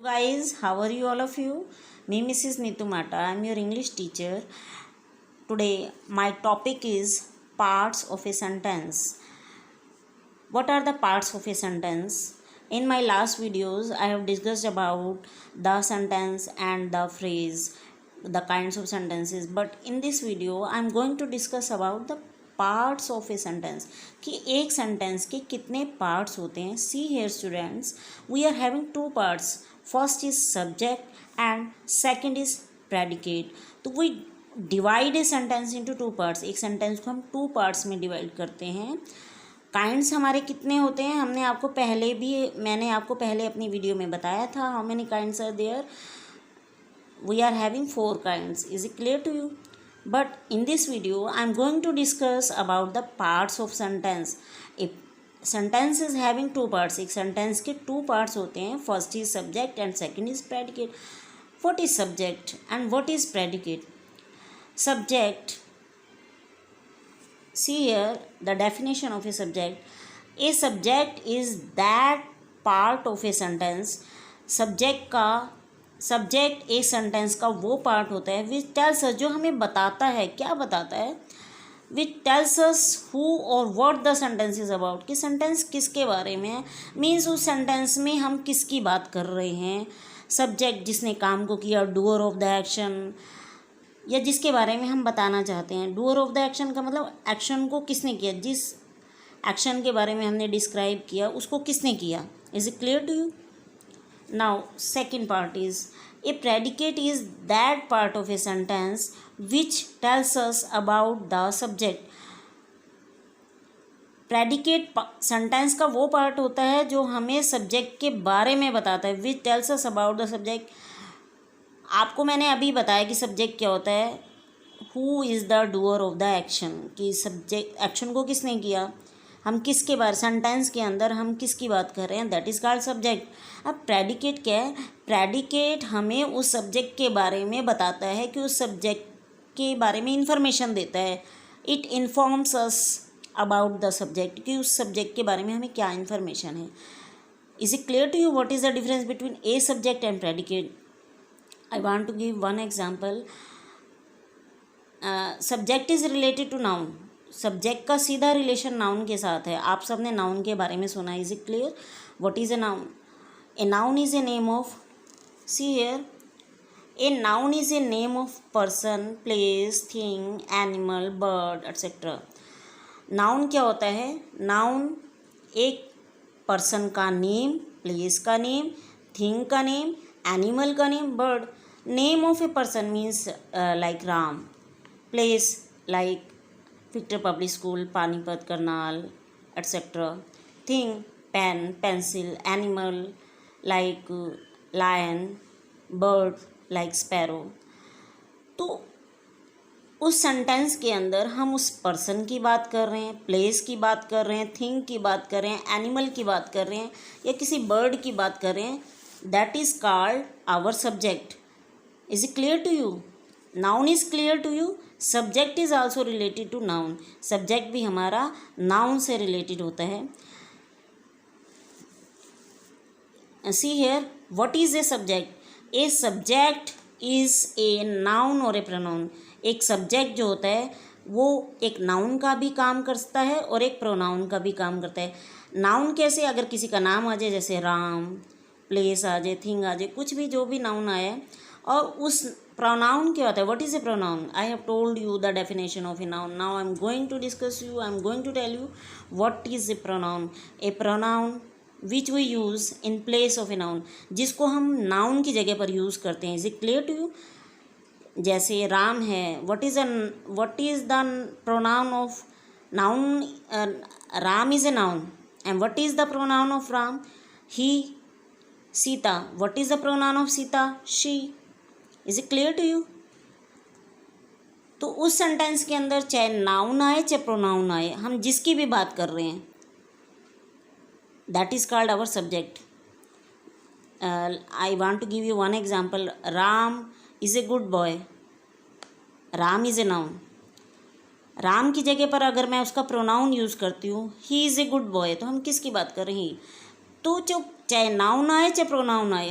Guys, how are you all of you? Me Mrs. Nitu Mata. I am your English teacher. Today my topic is parts of a sentence. What are the parts of a sentence? In my last videos I have discussed about the sentence and the phrase, the kinds of sentences, but in this video I am going to discuss about the parts of a sentence कि एक sentence के कितने parts होते हैं. See here students, we are having two parts. First is subject and second is predicate. तो we divide a sentence into two parts. एक sentence को हम टू पार्ट्स में डिवाइड करते हैं. काइंड्स हमारे कितने होते हैं मैंने आपको पहले अपनी वीडियो में बताया था. How many kinds are there? We are having 4 kinds. Is it clear to you? But in this video I am going to discuss about the parts of sentence. A sentence is having 2 parts. एक sentence के 2 parts होते हैं. First is subject and second is predicate. What is subject and what is predicate? Subject, see here the definition of a subject. A subject is that part of a sentence. Subject एक sentence का वो part होता है which tells us, जो हमें बताता है. क्या बताता है? विच टेल्स अस हु और what the sentence is about. कि सेंटेंस किसके बारे में है. मीन्स उस सेंटेंस में हम किसकी बात कर रहे हैं. सब्जेक्ट जिसने काम को किया, डूअर ऑफ द एक्शन, या जिसके बारे में हम बताना चाहते हैं. डूअर ऑफ द एक्शन का मतलब एक्शन को किसने किया. जिस एक्शन के बारे में हमने डिस्क्राइब किया उसको किसने किया. Is it clear to you? Now second part is a predicate is that part of a sentence which tells us about the subject. predicate sentence का वो पार्ट होता है जो हमें सब्जेक्ट के बारे में बताता है. which tells us about the subject. आपको मैंने अभी बताया कि सब्जेक्ट क्या होता है. who is the doer of the action, कि सब्जेक्ट एक्शन को किसने किया. हम किसके बारे, सेंटेंस के अंदर हम किसकी बात कर रहे हैं, दैट इज़ कॉल्ड सब्जेक्ट. अब प्रेडिकेट क्या है? प्रेडिकेट हमें उस सब्जेक्ट के बारे में बताता है, कि उस सब्जेक्ट के बारे में इंफॉर्मेशन देता है. It informs us about the subject, कि उस सब्जेक्ट के बारे में हमें क्या इन्फॉर्मेशन है. Is it clear to you what is the difference between a subject and predicate? I want to give one example. Subject is related to noun. Subject का सीधा रिलेशन नाउन के साथ है. आप सब ने नाउन के बारे में सुना. Is it clear? What is a noun? A noun is a name of, see here, a noun is a name of person, place, thing, animal, bird etcetera. Noun क्या होता है? नाउन एक पर्सन का name, place का name, thing का name, animal का name, bird. Name of a person means like Ram, place like Victor public School, Panipat, Karnal etcetera. Thing pen, pencil, animal like lion, bird like sparrow. तो उस sentence के अंदर हम उस पर्सन की बात कर रहे हैं, प्लेस की बात कर रहे हैं, थिंग की बात कर रहे हैं, एनिमल की बात कर रहे हैं, या किसी बर्ड की बात कर रहे हैं. That is called our subject. Is it clear to you? Noun is clear to you. Subject is also related to noun. Subject भी हमारा नाउन से रिलेटेड होता है. See here, what is a subject? A subject is a noun और a pronoun. एक subject जो होता है वो एक नाउन का भी काम करता है और एक प्रोनाउन का भी काम करता है. नाउन कैसे? अगर किसी का नाम आ जाए, जैसे राम, प्लेस आ जाए, थिंग आ जाए, कुछ भी जो भी नाउन आया, और उस प्रोनाउन क्या होता है? What is a pronoun? I have told you the definition of a noun. Now I am going to discuss you, I am going to tell you what is a pronoun. A pronoun which we use in place of a noun, जिसको हम noun की जगह पर use करते हैं. Is it clear to you? जैसे राम है, what is the pronoun of noun? Ram is a noun. And what is the pronoun of Ram? He. Sita, what is the pronoun of Sita? She. Is it clear to you? तो उस sentence के अंदर चाहे noun आए चाहे pronoun आए, हम जिसकी भी बात कर रहे हैं, that is called our subject. I want to give you one example. Ram is a good boy. Ram is a noun. Ram की जगह पर अगर मैं उसका प्रोनाउन यूज़ करती हूँ he is a good boy, तो हम किसकी बात कर रहे हैं? तो जो चाहे नाउन आए चाहे प्रोनाउन आए,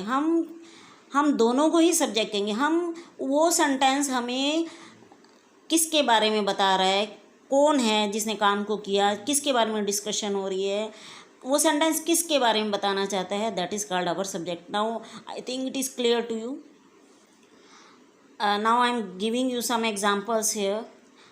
हम दोनों को ही सब्जेक्ट कहेंगे। हम वो सेंटेंस हमें किसके बारे में बता रहा है, कौन है जिसने काम को किया, किसके बारे में डिस्कशन हो रही है, वो सेंटेंस किसके बारे में बताना चाहता है, that is called our subject. Now I think it is clear to you. Now I am giving you some examples here.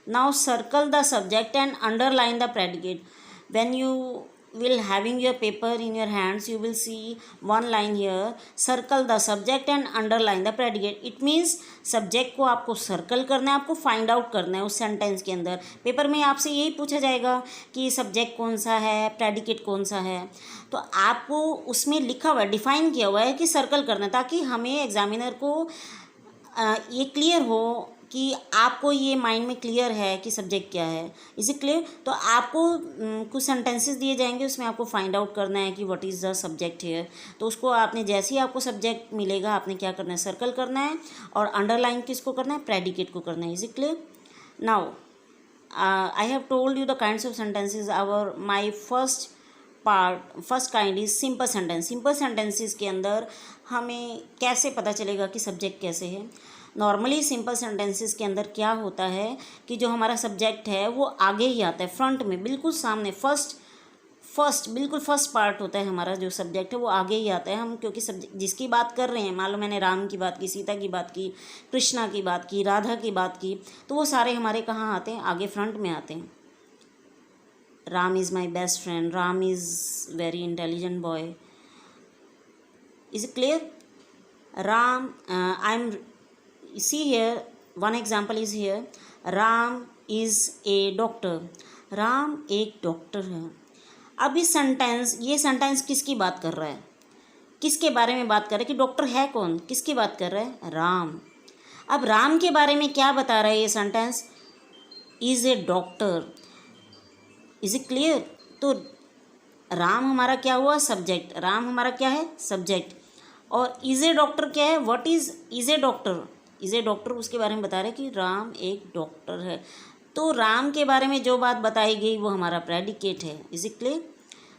Now circle the subject and underline the predicate. When you will having your paper in your hands, you will see one line here, circle the subject and underline the predicate. It means subject को आपको circle करना है, आपको find out करना है उस sentence के अंदर। पेपर में आपसे यही पूछा जाएगा कि सब्जेक्ट कौन सा है, प्रेडिकेट कौन सा है, तो आपको उसमें लिखा हुआ है, डिफाइन किया हुआ है कि सर्कल करना है, ताकि हमें एग्जामिनर को ये क्लियर हो कि आपको ये माइंड में क्लियर है कि सब्जेक्ट क्या है। Is it clear? तो आपको कुछ सेंटेंसेस दिए जाएंगे, उसमें आपको फाइंड आउट करना है कि what is the subject here. तो उसको आपने जैसे ही आपको सब्जेक्ट मिलेगा, आपने क्या करना है, सर्कल करना है, और अंडरलाइन किसको करना है, प्रेडिकेट को करना है। Is it clear? Now I have told you the kinds of sentences. Our my first kind is simple sentence. Simple sentences के अंदर हमें कैसे पता चलेगा कि सब्जेक्ट कैसे है? नॉर्मली सिंपल सेंटेंसेस के अंदर क्या होता है कि जो हमारा सब्जेक्ट है वो आगे ही आता है, फ्रंट में, बिल्कुल सामने, बिल्कुल फर्स्ट पार्ट होता है हमारा। जो सब्जेक्ट है वो आगे ही आता है। हम क्योंकि सब्जेक्ट जिसकी बात कर रहे हैं, मान लो मैंने राम की बात की, सीता की बात की, कृष्णा की बात की, राधा की बात की, तो वो सारे हमारे कहाँ आते हैं, आगे फ्रंट में आते हैं। Ram is my best friend, Ram is very intelligent boy. Is it clear? Ram, see here, one example is here. Ram is a doctor. Ram एक डॉक्टर है। अब ये सेंटेंस किसकी बात कर रहा है, किसके बारे में बात कर रहा है, कि डॉक्टर है कौन, किसकी बात कर रहा है, राम। अब राम के बारे में क्या बता रहा है ये sentence, is a doctor. Is it clear? तो राम हमारा क्या हुआ, सब्जेक्ट। राम हमारा क्या है, सब्जेक्ट। और इज़ ए डॉक्टर क्या है, what is A doctor. Is a doctor उसके बारे में बता रहे कि राम एक डॉक्टर है। तो राम के बारे में जो बात बताई गई वो हमारा प्रेडिकेट है। Is it clear?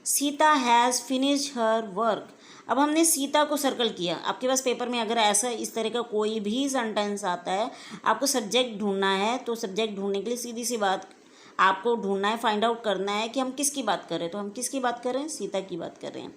Sita has finished her work. अब हमने सीता को सर्कल किया। आपके पास पेपर में अगर ऐसा इस तरह का कोई भी सेंटेंस आता है, आपको सब्जेक्ट ढूंढना है, तो सब्जेक्ट ढूंढने के लिए सीधी सी बात आपको ढूंढना है, फाइंड आउट करना है कि हम किसकी बात कर रहे हैं। तो हम किसकी बात कर रहे हैं, सीता की बात कर रहे हैं।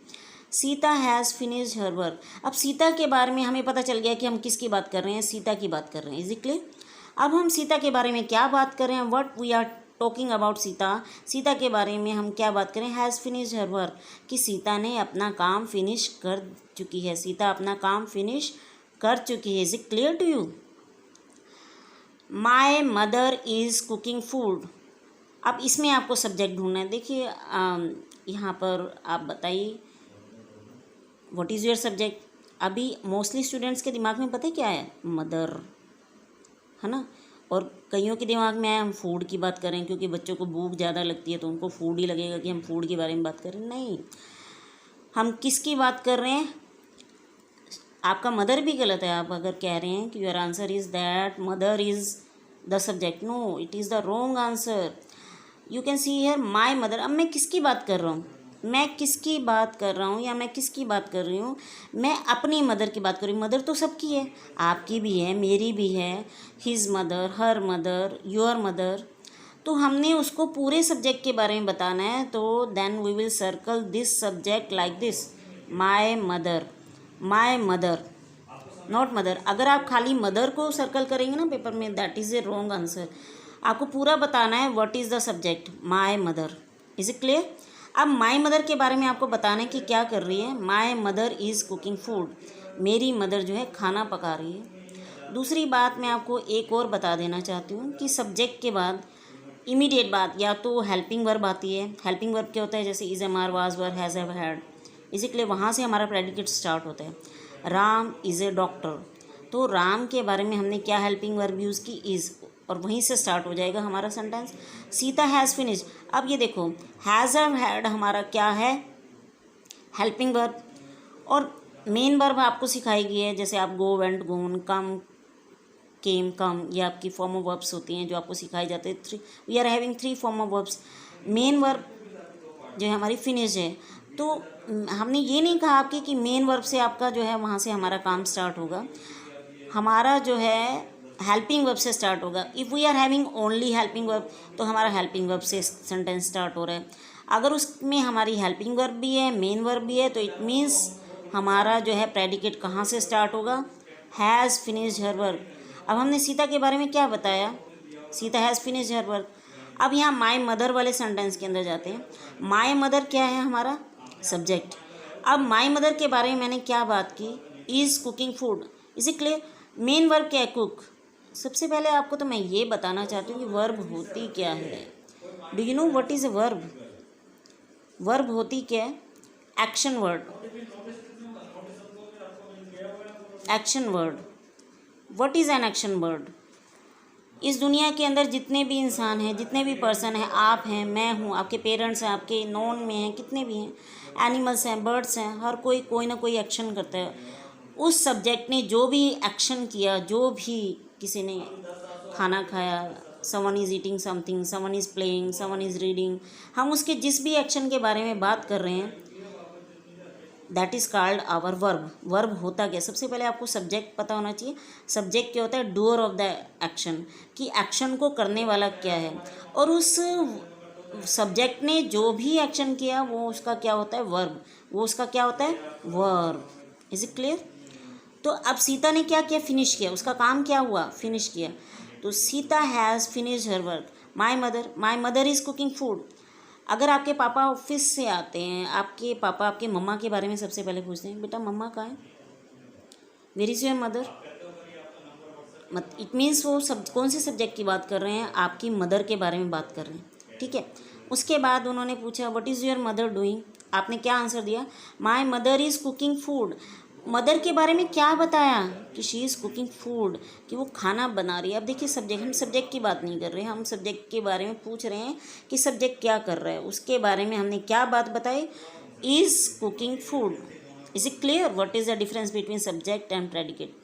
Sita has finished her work. अब सीता के बारे में हमें पता चल गया कि हम किसकी बात कर रहे हैं, सीता की बात कर रहे हैं। Is it clear? अब हम सीता के बारे में क्या बात कर रहे हैं, what we are talking about Sita. Sita के बारे में हम क्या बात करें, हैज़ फिनिश्ड हर वर्क, कि सीता ने अपना काम फिनिश कर चुकी है। सीता अपना काम फिनिश कर चुकी है। Is it clear to you? My mother is cooking food. अब इसमें आपको सब्जेक्ट ढूंढना है। देखिए यहाँ पर आप बताइए व्हाट इज़ योर सब्जेक्ट। अभी मोस्टली स्टूडेंट्स के दिमाग में पता है क्या है, मदर, है ना। और कईयों के दिमाग में है हम फूड की बात करें, क्योंकि बच्चों को भूख ज़्यादा लगती है तो उनको फूड ही लगेगा कि हम फूड के बारे में बात करें। नहीं, हम किसकी बात कर रहे हैं। आपका मदर भी गलत है। आप अगर कह रहे हैं कि your answer is that mother is the subject, no, it is the wrong answer. You can see here my mother. अब मैं किसकी बात कर रहा हूँ, मैं किसकी बात कर रहा हूँ या मैं किसकी बात कर रही हूँ, मैं अपनी मदर की बात कर रही हूँ। मदर तो सबकी है, आपकी भी है, मेरी भी है, his mother, her mother, your mother. तो हमने उसको पूरे सब्जेक्ट के बारे में बताना है, तो then we will circle this subject like this, my mother, not mother. अगर आप खाली मदर को सर्कल करेंगे ना पेपर में, that is a wrong answer. आपको पूरा बताना है what is the subject, my mother. Is it clear? अब माई मदर के बारे में आपको बताना है कि क्या कर रही है। माई मदर इज़ कुकिंग फूड, मेरी मदर जो है खाना पका रही है। दूसरी बात मैं आपको एक और बता देना चाहती हूँ कि सब्जेक्ट के बाद इमीडिएट बात या तो हेल्पिंग वर्ब आती है। हेल्पिंग वर्ब क्या होता है, जैसे is, am, are, was, were, has, have, had. इसीलिए वहाँ से हमारा प्रेडिकेट स्टार्ट होता है। राम इज़ ए डॉक्टर, तो राम के बारे में हमने क्या हेल्पिंग वर्ब यूज़ की, इज़, और वहीं से स्टार्ट हो जाएगा हमारा सेंटेंस। Sita has finish. अब ये देखो, हैज़ हैव हैड हमारा क्या है, हेल्पिंग वर्ब, और मेन वर्ब आपको सिखाई गई है। जैसे आप गो, वेंट, गोन, कम, केम, कम, ये आपकी फॉर्म ऑफ वर्ब्स होती हैं जो आपको सिखाई जाती है। We are having 3 form of verbs. Main verb जो है हमारी फिनिश है। तो हमने ये नहीं कहा आपके कि मेन वर्ब से आपका जो है वहाँ से हमारा काम स्टार्ट होगा, हमारा जो है हेल्पिंग वर्ब से स्टार्ट होगा। If we are having only helping verb तो हमारा हेल्पिंग वर्ब से सेंटेंस स्टार्ट हो रहा है। अगर उसमें हमारी हेल्पिंग वर्ब भी है, मेन वर्ब भी है, तो इट मीन्स हमारा जो है प्रेडिकेट कहाँ से स्टार्ट होगा, हैज़ फिनिश्ड हर वर्क। अब हमने सीता के बारे में क्या बताया, Sita has finished her work. अब यहाँ माय मदर वाले सेंटेंस के अंदर जाते हैं। माय मदर क्या है, हमारा सब्जेक्ट। अब माय मदर के बारे में मैंने क्या बात की, is cooking food, is it clear. Main verb क्या है, कुक। सबसे पहले आपको तो मैं ये बताना चाहती हूँ कि वर्ब होती क्या है। Do you know what is a verb. Verb होती क्या है, action word. Action word, what is an action word. इस दुनिया के अंदर जितने भी इंसान हैं, जितने भी पर्सन हैं, आप हैं, मैं हूँ, आपके पेरेंट्स हैं, आपके नॉन में हैं, कितने भी हैं, एनिमल्स हैं, बर्ड्स हैं, हर कोई ना कोई एक्शन करता है। उस सब्जेक्ट ने जो भी एक्शन किया, जो भी किसी ने खाना खाया, someone is eating something, someone is playing, someone is reading, हम उसके जिस भी एक्शन के बारे में बात कर रहे हैं, that is called our verb. Verb होता क्या, सबसे पहले आपको सब्जेक्ट पता होना चाहिए। सब्जेक्ट क्या होता है, डूअर ऑफ द एक्शन, कि एक्शन को करने वाला क्या है, और उस सब्जेक्ट ने जो भी एक्शन किया वो उसका क्या होता है, वर्ब। वो उसका क्या होता है, वर्ब। Is it clear. तो अब सीता ने क्या किया, फिनिश किया, उसका काम क्या हुआ, फिनिश किया। तो Sita has finish her work. My mother is cooking food. अगर आपके पापा ऑफिस से आते हैं, आपके पापा आपके मम्मा के बारे में सबसे पहले पूछते हैं, बेटा मम्मा कहाँ है, where is your mother. It means वो कौन से सब्जेक्ट की बात कर रहे हैं, आपकी मदर के बारे में बात कर रहे हैं, ठीक है। उसके बाद उन्होंने पूछा what is your mother doing. आपने क्या आंसर दिया, माई mother is cooking food. Mother के बारे में क्या बताया, कि शी इज़ कुकिंग फूड, कि वो खाना बना रही है। अब देखिए सब्जेक्ट, हम सब्जेक्ट की बात नहीं कर रहे हैं, हम सब्जेक्ट के बारे में पूछ रहे हैं कि सब्जेक्ट क्या कर रहा है। उसके बारे में हमने क्या बात बताई, is cooking food. Is it clear what is the difference between subject and predicate.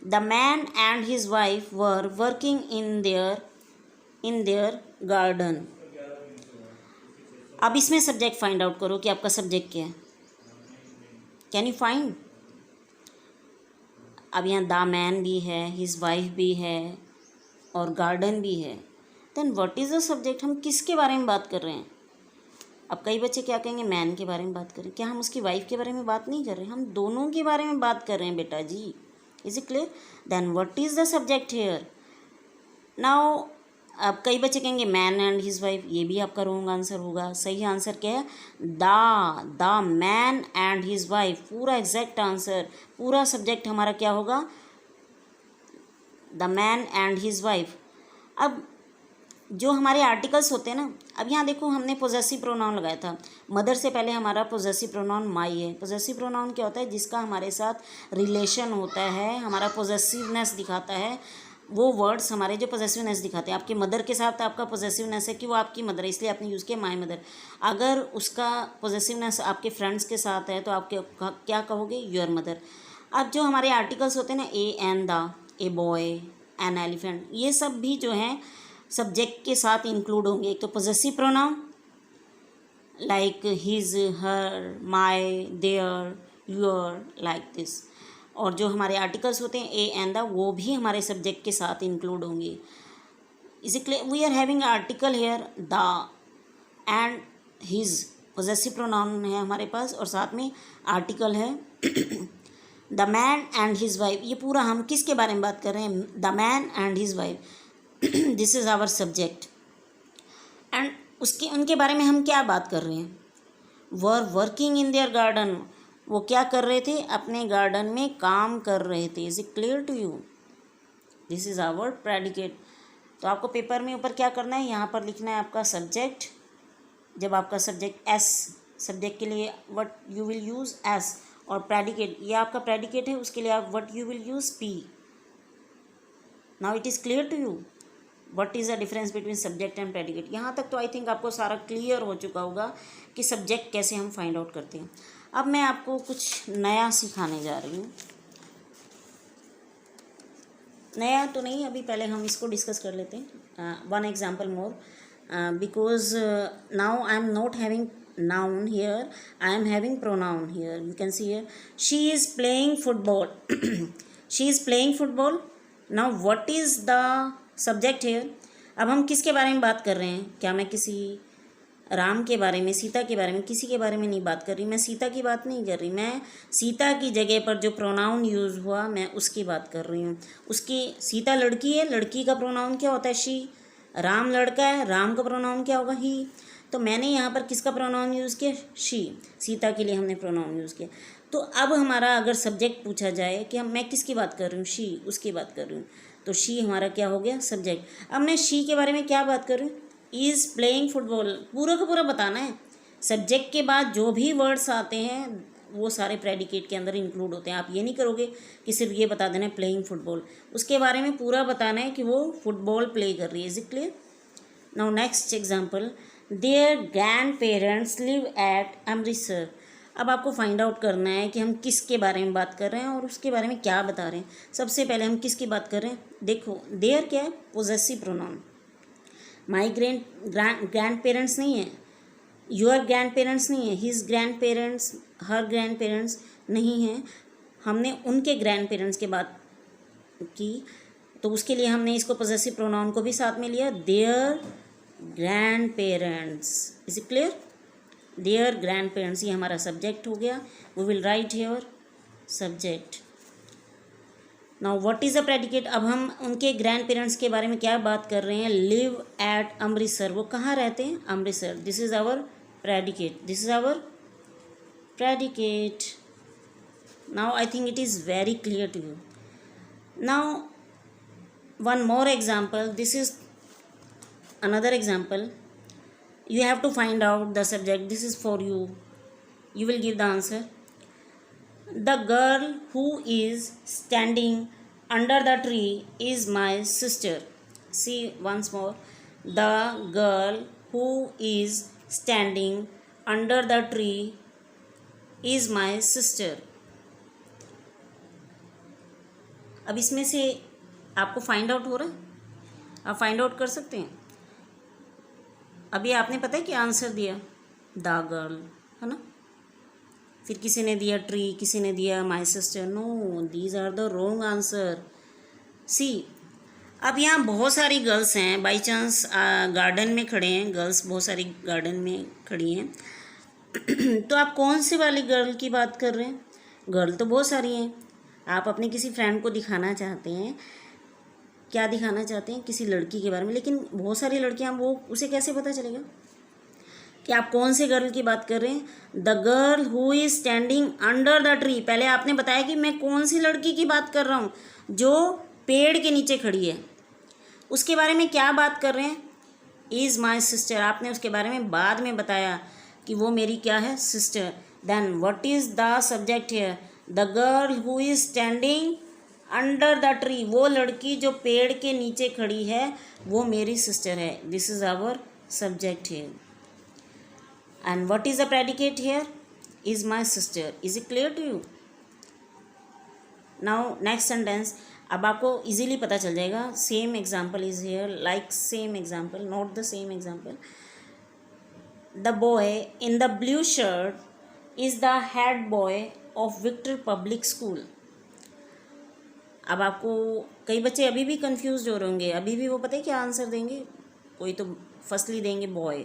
The man and his wife were working in their garden. अब इसमें सब्जेक्ट फाइंड आउट करो कि आपका सब्जेक्ट क्या है, कैन यू फाइंड। अब यहाँ the man भी है, हिज वाइफ भी है, और गार्डन भी है। Then what is the subject, हम किसके बारे में बात कर रहे हैं। अब कई बच्चे क्या कहेंगे, मैन के बारे में बात करें, क्या हम उसकी वाइफ के बारे में बात नहीं कर रहे, हम दोनों के बारे में बात कर रहे हैं बेटा जी। Is it clear. Then what is the subject here now. अब कई बच्चे कहेंगे मैन एंड हिज वाइफ, ये भी आपका रॉन्ग आंसर होगा। सही आंसर क्या है, the man and his wife, पूरा एग्जैक्ट आंसर। पूरा सब्जेक्ट हमारा क्या होगा, the man and his wife. अब जो हमारे आर्टिकल्स होते हैं ना, अब यहाँ देखो हमने पोजेसिव प्रोनाउन लगाया था। मदर से पहले हमारा पोजेसिव प्रोनाउन माई है। पोजेसिव प्रोनाउन क्या होता है, जिसका हमारे साथ रिलेशन होता है, हमारा पोजेसिवनेस दिखाता है। वो वर्ड्स हमारे जो पोजेसिवनेस दिखाते हैं। आपके मदर के साथ आपका पोजेसिवनेस है कि वो आपकी मदर है, इसलिए आपने यूज़ किया माई मदर। अगर उसका पोजेसिवनेस आपके फ्रेंड्स के साथ है तो आप क्या कहोगे, योर मदर। अब जो हमारे आर्टिकल्स होते हैं ना, A and the, a boy, an elephant, ये सब भी जो हैं सब्जेक्ट के साथ इंक्लूड होंगे। एक तो possessive pronoun like his, her, my, their, your, like this. और जो हमारे आर्टिकल्स होते हैं ए एंड द, वो भी हमारे सब्जेक्ट के साथ इंक्लूड होंगे। Is it clear. We are having article here the and his, possessive pronoun है हमारे पास, और साथ में आर्टिकल है the man and his wife. ये पूरा हम किसके बारे में बात कर रहे हैं, the man and his wife. This is our subject. And उसके उनके बारे में हम क्या बात कर रहे हैं, were working in their garden, वो क्या कर रहे थे, अपने गार्डन में काम कर रहे थे। Is it clear to you. This is our predicate. तो आपको पेपर में ऊपर क्या करना है, यहाँ पर लिखना है आपका सब्जेक्ट। जब आपका सब्जेक्ट एस, सब्जेक्ट के लिए what you will use S, और प्रेडिकेट, ये आपका प्रेडिकेट है, उसके लिए आप what you will use P. Now it is clear to you what is the difference between subject and predicate. यहाँ तक तो आई थिंक आपको सारा क्लियर हो चुका होगा कि सब्जेक्ट कैसे हम फाइंड आउट करते हैं। अब मैं आपको कुछ नया सिखाने जा रही हूँ। नया तो नहीं, अभी पहले हम इसको डिस्कस कर लेते हैं। One example more, because now I am not having noun here. I am having pronoun here. You can see here. She is playing football. She is playing football. Now what is the subject here? अब हम किसके बारे में बात कर रहे हैं? क्या मैं किसी राम के बारे में, सीता के बारे में, किसी के बारे में नहीं बात कर रही. मैं सीता की बात नहीं कर रही. मैं सीता की जगह पर जो प्रोनाउन यूज़ हुआ मैं उसकी बात कर रही हूँ. उसकी सीता लड़की है, लड़की का प्रोनाउन क्या होता है? शी. राम लड़का है, राम का प्रोनाउन क्या होगा? ही. तो मैंने यहाँ पर किसका प्रोनाउन यूज़ किया? शी. सीता के लिए हमने प्रोनाउन यूज़ किया. तो अब हमारा अगर सब्जेक्ट पूछा जाए कि मैं किसकी बात कर रही हूँ? शी, उसकी बात कर रही हूँ. तो शी हमारा क्या हो गया? सब्जेक्ट. अब मैं शी के बारे में क्या बात कर रही हूँ? Is playing football. पूरा का पूरा बताना है. सब्जेक्ट के बाद जो भी वर्ड्स आते हैं वो सारे प्रेडिकेट के अंदर इंक्लूड होते हैं. आप ये नहीं करोगे कि सिर्फ ये बता देना है प्लेइंग फुटबॉल. उसके बारे में पूरा बताना है कि वो फुटबॉल प्ले कर रही है. Is it clear? Now next example. Their grandparents live at Amritsar. अब आपको फाइंड आउट करना है कि हम किसके बारे में बात कर रहे हैं और उसके बारे में क्या बता रहे हैं. सबसे पहले हम किसकी बात कर रहे हैं? देखो, देयर क्या है? Possessive pronoun. My grand parents नहीं है, योर ग्रैंड पेरेंट्स नहीं है, हिज ग्रैंड पेरेंट्स, हर ग्रैंड पेरेंट्स नहीं है. हमने उनके ग्रैंड पेरेंट्स की बात की तो उसके लिए हमने इसको पोजेसिव प्रोनाउन को भी साथ में लिया. Their grandparents. Is it clear? Their grandparents, ये हमारा सब्जेक्ट हो गया. We will write here subject. Now what is the predicate? अब हम उनके ग्रैंड पेरेंट्स के बारे में क्या बात कर रहे हैं? Live at Amritsar. वो कहाँ रहते हैं? Amritsar. This is our predicate. This is our predicate. Now I think it is very clear to you. Now one more example. This is another example. You have to find out the subject. This is for you. You will give the answer. The girl who is standing under the tree is my sister. See once more. The girl who is standing under the tree is my sister. अब इसमें से आपको find out हो रहा है? आप find out कर सकते हैं. अभी आपने पता है क्या आंसर दिया? द गर्ल, है ना. फिर किसी ने दिया ट्री, किसी ने दिया my sister. No, these are the wrong answer. See, अब यहाँ बहुत सारी गर्ल्स हैं. बाई चांस गार्डन में खड़े हैं गर्ल्स, बहुत सारी गार्डन में खड़ी हैं. तो आप कौन से वाली गर्ल की बात कर रहे हैं? गर्ल तो बहुत सारी हैं. आप अपने किसी फ्रेंड को दिखाना चाहते हैं, क्या दिखाना चाहते हैं? किसी लड़की के बारे में. लेकिन बहुत सारी लड़कियां, वो उसे कैसे पता चलेगा कि आप कौन से गर्ल की बात कर रहे हैं? The girl who is standing under the tree. पहले आपने बताया कि मैं कौन सी लड़की की बात कर रहा हूँ? जो पेड़ के नीचे खड़ी है. उसके बारे में क्या बात कर रहे हैं? Is my sister. आपने उसके बारे में बाद में बताया कि वो मेरी क्या है? Sister. Then what is the subject here? The girl who is standing under the tree. वो लड़की जो पेड़ के नीचे खड़ी है वो मेरी सिस्टर है. This is our subject here. And what is the predicate here? Is my sister. Is it clear to you? Now next sentence. अब आपको इजीली पता चल जाएगा. Same example is here, like same example, not the same example. The boy in the blue shirt is the head boy of Victor public school. अब आपको कई बच्चे अभी भी कंफ्यूज हो रहे होंगे. अभी भी वो पता है क्या आंसर देंगे? कोई तो फर्स्टली देंगे बॉय,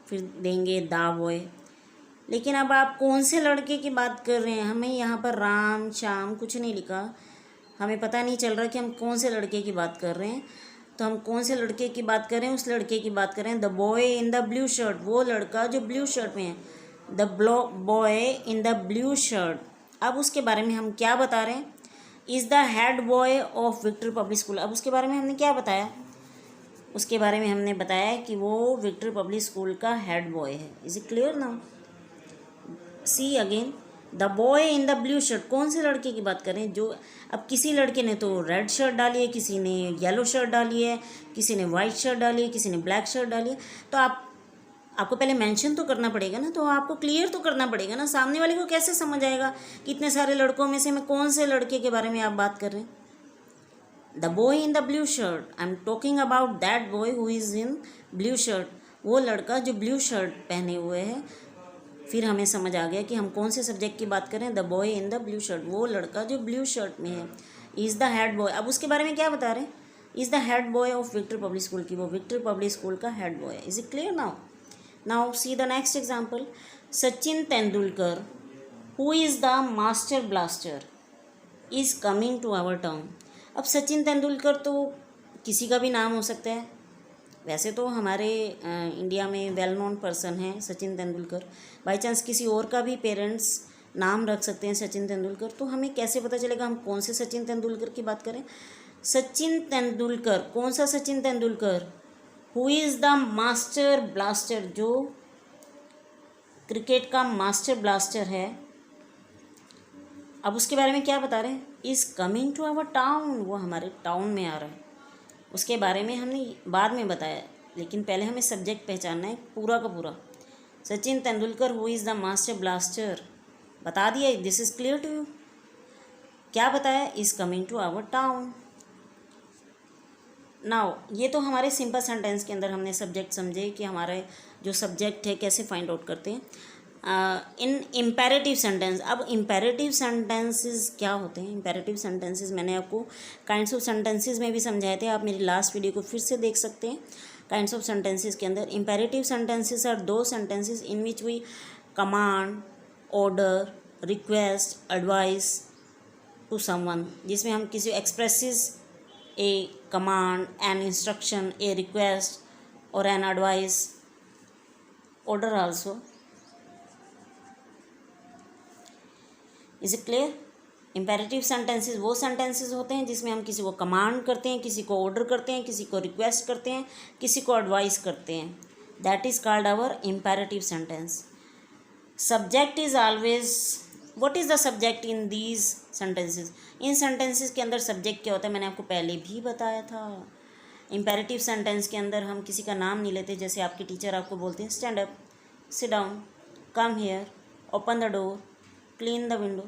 फिर देंगे द बॉय. लेकिन अब आप कौन से लड़के की बात कर रहे हैं? हमें यहाँ पर राम श्याम कुछ नहीं लिखा. हमें पता नहीं चल रहा कि हम कौन से लड़के की बात कर रहे हैं. तो हम कौन से लड़के की बात कर रहे हैं? उस लड़के की बात कर रहे हैं. The boy in the blue shirt. वो लड़का जो ब्लू शर्ट में है. The boy in the blue shirt. अब उसके बारे में हम क्या बता रहे हैं? Is the head boy of Victor public school. अब उसके बारे में हमने क्या बताया? उसके बारे में हमने बताया कि वो विक्टर पब्लिक स्कूल का हेड बॉय है. Is it clear now? See again. The boy in the blue shirt. कौन से लड़के की बात करें? जो अब किसी लड़के ने तो रेड शर्ट डाली है, किसी ने येलो शर्ट डाली है, किसी ने वाइट शर्ट डाली है, किसी ने ब्लैक शर्ट डाली है. तो आपको पहले मेंशन तो करना पड़ेगा ना. तो आपको क्लियर तो करना पड़ेगा ना. सामने वाले को कैसे समझ आएगा कि इतने सारे लड़कों में से मैं कौन से लड़के के बारे में आप बात कर रहे हैं? The boy in the blue shirt. I am talking about that boy who is in blue shirt. वो लड़का जो ब्लू शर्ट पहने हुए है फिर हमें समझ आ गया कि हम कौन से सब्जेक्ट की बात करें। The boy in the blue shirt, वो लड़का जो ब्लू शर्ट में है। इज़ द हेड बॉय, अब उसके बारे में क्या बता रहे हैं? Is the head boy of Victor public school की, वो विक्टर पब्लिक स्कूल का हेड बॉय है। Is it clear now? Now see the next example. Sachin Tendulkar who is the master blaster is coming to our town. अब सचिन तेंदुलकर तो किसी का भी नाम हो सकता है, वैसे तो हमारे इंडिया में वेल नोन पर्सन है सचिन तेंदुलकर। बाई चांस किसी और का भी पेरेंट्स नाम रख सकते हैं सचिन तेंदुलकर, तो हमें कैसे पता चलेगा हम कौन से सचिन तेंदुलकर की बात करें? सचिन तेंदुलकर, कौन सा Sachin Tendulkar? Who is the master blaster, जो क्रिकेट का मास्टर ब्लास्टर है। अब उसके बारे में क्या बता रहे हैं? Is coming to our town, वो हमारे टाउन में आ रहा है। उसके बारे में हमने बाद में बताया, लेकिन पहले हमें सब्जेक्ट पहचानना है पूरा का पूरा। Sachin Tendulkar who is the master blaster, बता दिया। This is clear to you? क्या बताया? Is coming to our town. Now ये तो हमारे सिंपल सेंटेंस के अंदर हमने सब्जेक्ट समझे कि हमारे जो सब्जेक्ट है कैसे फाइंड आउट करते हैं। इन इम्पेरेटिव सेंटेंस, अब इम्पेरेटिव सेंटेंसेस क्या होते हैं? इम्पेरेटिव सेंटेंसेस मैंने आपको काइंड्स ऑफ सेंटेंसेस में भी समझाए थे, आप मेरी लास्ट वीडियो को फिर से देख सकते हैं। काइंड्स ऑफ सेंटेंसेस के अंदर imperative sentences are those sentences in which we command, order, request, advice to someone, जिसमें हम किसी expresses a command, an instruction, a request और an advice, order also. Is it clear? Imperative sentences वो sentences होते हैं जिसमें हम किसी को कमांड करते हैं, किसी को ऑर्डर करते हैं, किसी को रिक्वेस्ट करते हैं, किसी को एडवाइस करते हैं। That is called our imperative sentence. Subject is always, what is the subject in these sentences? इन सेंटेंसेस के अंदर सब्जेक्ट क्या होता है मैंने आपको पहले भी बताया था। इम्पेरेटिव सेंटेंस के अंदर हम किसी का नाम नहीं लेते, जैसे आपके टीचर आपको बोलते हैं stand up, sit down, come here, open the door, clean the window.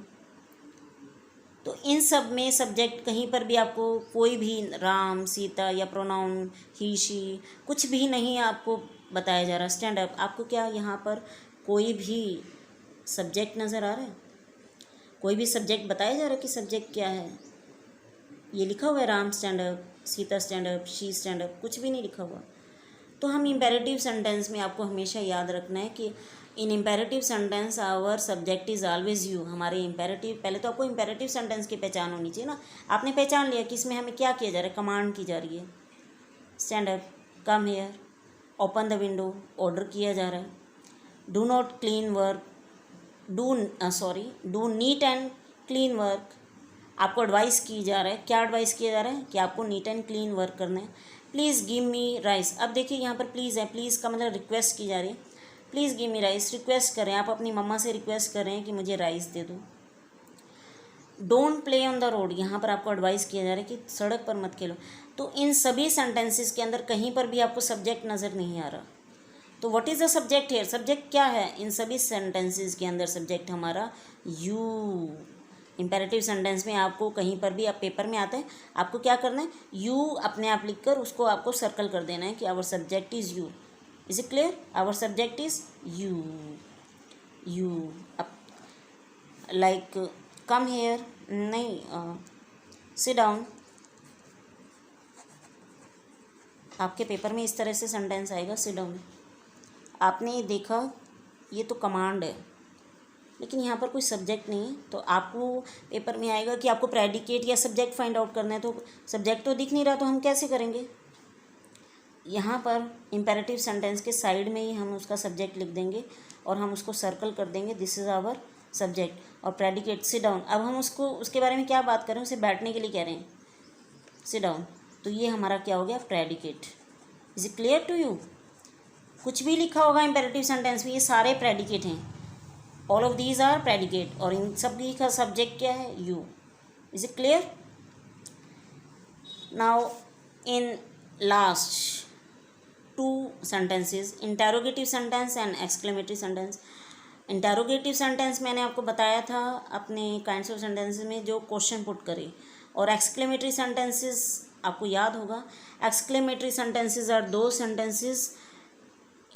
तो इन सब में सब्जेक्ट कहीं पर भी आपको कोई भी राम, सीता या प्रोनाउन ही, शी, कुछ भी नहीं आपको बताया जा रहा। स्टैंड अप, आपको क्या यहाँ पर कोई भी सब्जेक्ट नज़र आ रहा है? कोई भी सब्जेक्ट बताया जा रहा है कि सब्जेक्ट क्या है? ये लिखा हुआ है Ram stand up, Sita stand up, she stand up, कुछ भी नहीं लिखा हुआ। तो हम इम्पेरेटिव सेंटेंस में आपको हमेशा याद रखना है कि in imperative sentence our subject is always you. हमारे इम्पेरेटिव, पहले तो आपको इम्पेरेटिव सेंटेंस की पहचान होनी चाहिए ना। आपने पहचान लिया कि इसमें हमें क्या किया जा रहा है, कमांड की जा रही है। Stand up, come here, open the window, order किया जा रहा है। Do not clean work, do neat and clean work, आपको एडवाइस की जा रहा है। क्या एडवाइस किया जा रहा है? कि आपको नीट एंड क्लीन वर्क करना है। प्लीज़ गिव मी राइस, अब देखिए यहाँ पर प्लीज़ है, प्लीज़ का मतलब रिक्वेस्ट की जा रही है। Please give me rice, request करें, आप अपनी मम्मा से रिक्वेस्ट करें कि मुझे राइस दे दो। Don't play on the road, यहाँ पर आपको एडवाइस किया जा रहा है कि सड़क पर मत खेलो। तो इन सभी सेंटेंसेस के अंदर कहीं पर भी आपको सब्जेक्ट नज़र नहीं आ रहा। तो what is the subject here? Subject क्या है इन सभी सेंटेंसेस के अंदर? सब्जेक्ट हमारा यू। इम्पेरेटिव सेंटेंस में आपको कहीं पर भी, आप पेपर में आता है, आपको क्या करना है? यू अपने आप लिख कर उसको आपको सर्कल कर देना है कि our subject is you. Is it clear? Our subject is you. You like come here, नहीं, सिट डाउन। आपके पेपर में इस तरह से सेंटेंस आएगा, सिट डाउन। आपने देखा ये तो कमांड है, लेकिन यहाँ पर कोई सब्जेक्ट नहीं है, तो आपको पेपर में आएगा कि आपको प्रेडिकेट या सब्जेक्ट फाइंड आउट करना है। तो सब्जेक्ट तो दिख नहीं रहा, तो हम कैसे करेंगे? यहाँ पर इम्पेरेटिव सेंटेंस के साइड में ही हम उसका सब्जेक्ट लिख देंगे और हम उसको सर्कल कर देंगे, दिस इज़ आवर सब्जेक्ट। और प्रेडिकेट सिट डाउन, अब हम उसको, उसके बारे में क्या बात कर रहे हैं? उसे बैठने के लिए कह रहे हैं, सिट डाउन। तो ये हमारा क्या हो गया? Predicate. Is it clear to you? कुछ भी लिखा होगा इम्पेरेटिव सेंटेंस में, ये सारे प्रेडिकेट हैं। All of these are predicate, और इन सभी का सब्जेक्ट क्या है? You. Is it clear? Now in last two sentences, interrogative sentence and exclamatory sentence. Interrogative sentence मैंने आपको बताया था अपने काइंड्स ऑफ सेंटेंसेस में जो क्वेश्चन पुट करे, और एक्सक्लेमेटरी सेंटेंसेस आपको याद होगा। Exclamatory sentences are those sentences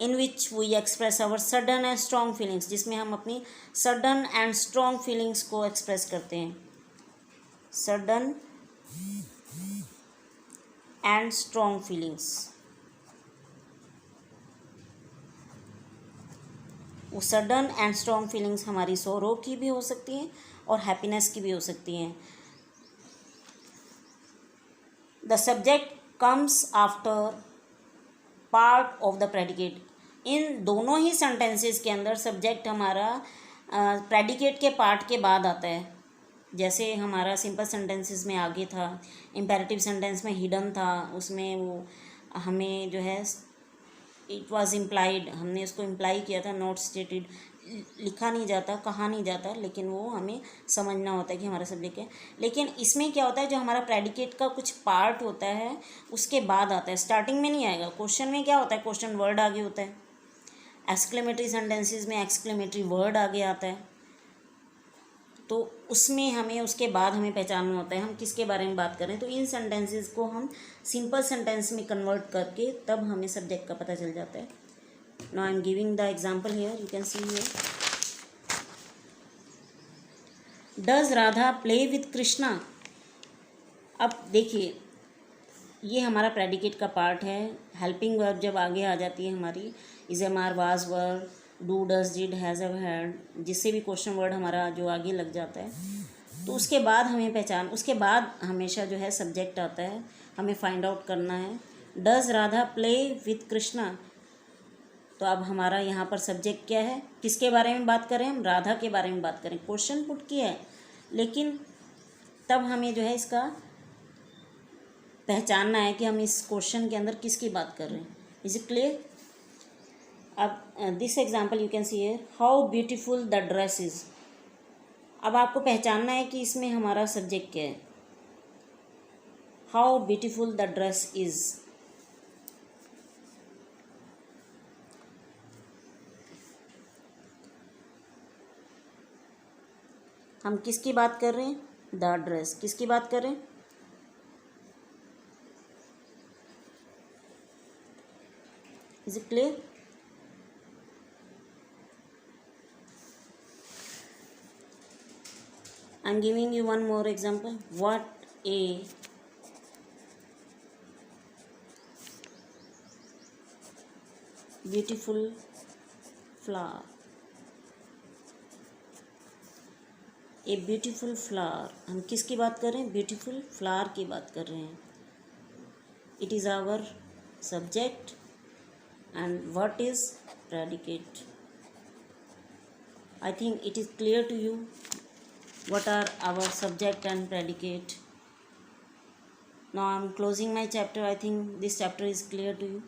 in which we express our sudden and strong feelings, जिसमें हम अपनी सडन एंड स्ट्रॉन्ग फीलिंग्स को एक्सप्रेस करते हैं, सडन एंड स्ट्रॉन्ग फीलिंग्स। वो सडन एंड स्ट्रॉन्ग फीलिंग्स हमारी सौरो की भी हो सकती हैं और हैप्पीनेस की भी हो सकती हैं। The subject comes after part of the predicate. इन दोनों ही सेंटेंसेस के अंदर सब्जेक्ट हमारा प्रेडिकेट के पार्ट के बाद आता है। जैसे हमारा सिंपल सेंटेंसेस में आगे था, इम्पेरेटिव सेंटेंस में हिडन था, उसमें वो हमें जो है इट वाज इम्प्लाइड, हमने उसको इम्प्लाई किया था, नॉट स्टेटेड, लिखा नहीं जाता, कहा नहीं जाता, लेकिन वो हमें समझना होता है कि हमारा सब्जेक्ट है। लेकिन इसमें क्या होता है, जो हमारा प्रेडिकेट का कुछ पार्ट होता है उसके बाद आता है, स्टार्टिंग में नहीं आएगा। क्वेश्चन में क्या होता है, क्वेश्चन वर्ड आगे होता है, एक्सक्लेमेटरी सेंटेंसेस में एक्सक्लेमेटरी वर्ड आगे आता है, तो उसमें हमें उसके बाद हमें पहचानना होता है हम किसके बारे में बात कर रहे हैं। तो इन सेंटेंसेस को हम सिंपल सेंटेंस में कन्वर्ट करके तब हमें सब्जेक्ट का पता चल जाता है। Now I am giving the example here, you can see here. Does Radha play with Krishna. अब देखिए, ये हमारा प्रेडिकेट का पार्ट है। हेल्पिंग वर्ब जब आगे आ जाती है हमारी, is am are, was were, do, does, did, has, have, had, जिससे भी क्वेश्चन वर्ड हमारा जो आगे लग जाता है, तो उसके बाद हमें पहचान, उसके बाद हमेशा जो है सब्जेक्ट आता है, हमें फाइंड आउट करना है। Does Radha play with Krishna, तो अब हमारा यहाँ पर सब्जेक्ट क्या है, किसके बारे में बात करें हम, राधा के बारे में बात करें। क्वेश्चन पुट किया है, लेकिन तब हमें जो है इसका पहचानना है कि हम इस क्वेश्चन के अंदर किसकी बात कर रहे हैं। Is it clear? अब this example you can see here, how beautiful the dress is. अब आपको पहचानना है कि इसमें हमारा सब्जेक्ट क्या है, how beautiful the dress is. हम किसकी बात कर रहे हैं, द ड्रेस, किसकी बात कर रहे हैं, is it clear? I am giving you one more example. What a beautiful flower. A beautiful flower. हम किसकी बात कर रहे हैं, ब्यूटीफुल फ्लावर की बात कर रहे हैं। It is our subject and what is predicate. I think it is clear to you what are our subject and predicate. Now I am closing my chapter. I think this chapter is clear to you.